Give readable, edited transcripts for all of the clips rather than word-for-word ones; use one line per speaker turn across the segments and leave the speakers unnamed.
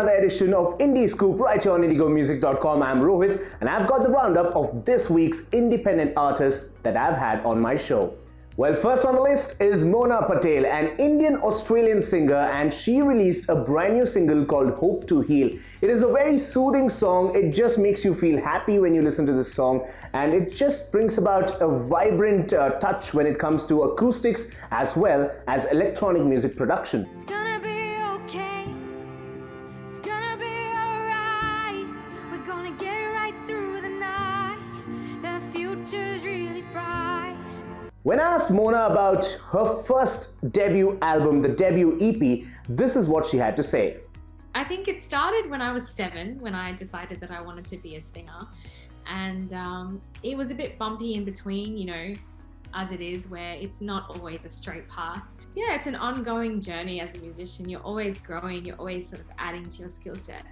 another edition of Indie Scoop right here on indigomusic.com. I'm Rohit and I've got the roundup of this week's independent artists that I've had on my show. Well, first on the list is Mona Patel, an Indian-Australian singer, and she released a brand new single called Hope to Heal. It is a very soothing song. It just makes you feel happy when you listen to this song, and it just brings about a vibrant touch when it comes to acoustics as well as electronic music production.
It's gonna be okay. It's gonna be alright. We're gonna get right through the night. The future's really bright.
When I asked Mona about her first debut album, the debut EP, this is what she had to say.
I think it started when I was 7, when I decided that I wanted to be a singer. And it was a bit bumpy in between, you know, as it is, where it's not always a straight path. Yeah, it's an ongoing journey as a musician. You're always growing, you're always sort of adding to your skill set.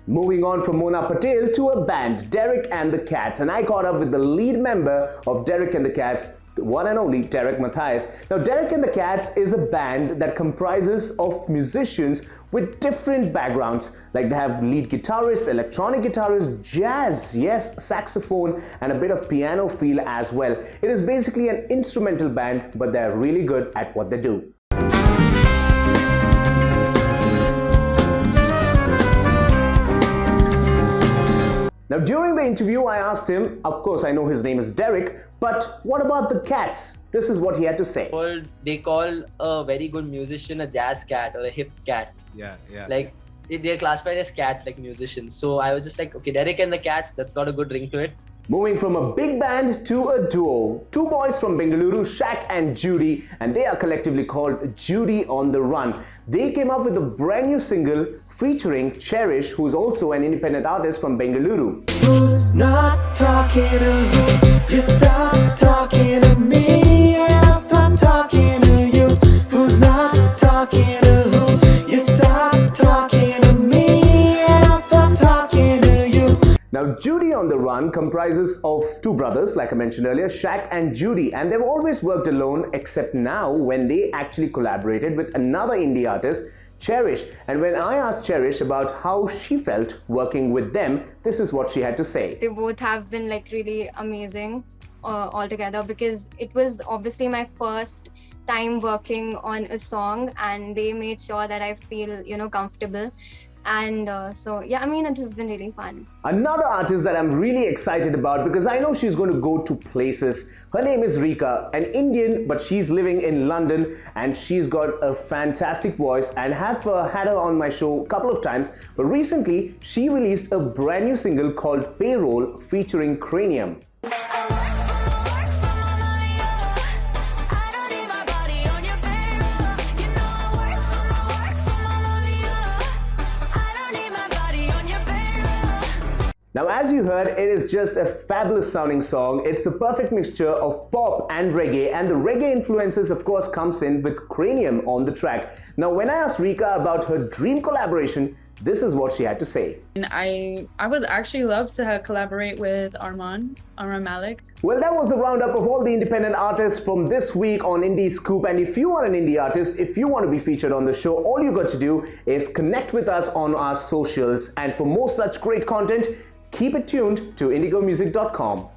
Moving on from Mona Patel to a band, Derek and the Cats, and I caught up with the lead member of Derek and the Cats, the one and only Derek Matthias. Now, Derek and the Cats is a band that comprises of musicians with different backgrounds. Like they have lead guitarists, electronic guitarists, jazz, yes, saxophone, and a bit of piano feel as well. It is basically an instrumental band, but they're really good at what they do. Now, during the interview, I asked him, of course, I know his name is Derek, but what about the Cats? This is what he had to say.
They call a very good musician a jazz cat or a hip cat.
Yeah.
Like, they're classified as cats, like musicians. So I was just like, okay, Derek and the Cats, that's got a good ring to it.
Moving from a big band to a duo. Two boys from Bengaluru, Shaq and Judy, and they are collectively called Judy on the Run. They came up with a brand new single featuring Cherish, who's also an independent artist from Bengaluru.
Who's not talking to who? You stop talking to me and I'll stop talking to you. Who's not talking to who? You stop talking to me and I'll stop talking to you.
Now, Judy on the Run comprises of two brothers, like I mentioned earlier, Shaq and Judy, and they've always worked alone except now when they actually collaborated with another indie artist, Cherish. And when I asked Cherish about how she felt working with them, this is what she had to say.
They both have been like really amazing altogether, because it was obviously my first time working on a song, and they made sure that I feel, you know, comfortable. And so yeah, I mean, it has been really fun.
Another artist that I'm really excited about, because I know she's going to go to places. Her name is Rika, an Indian, but she's living in London, and she's got a fantastic voice, and have had her on my show a couple of times. But recently, she released a brand new single called Payroll featuring Cranium. Now, as you heard, it is just a fabulous sounding song. It's a perfect mixture of pop and reggae, and the reggae influences, of course, comes in with Cranium on the track. Now, when I asked Rika about her dream collaboration, this is what she had to say.
And I would actually love to collaborate with Arman Malik.
Well, that was the roundup of all the independent artists from this week on Indie Scoop. And if you are an indie artist, if you want to be featured on the show, all you got to do is connect with us on our socials. And for more such great content, keep it tuned to indigomusic.com.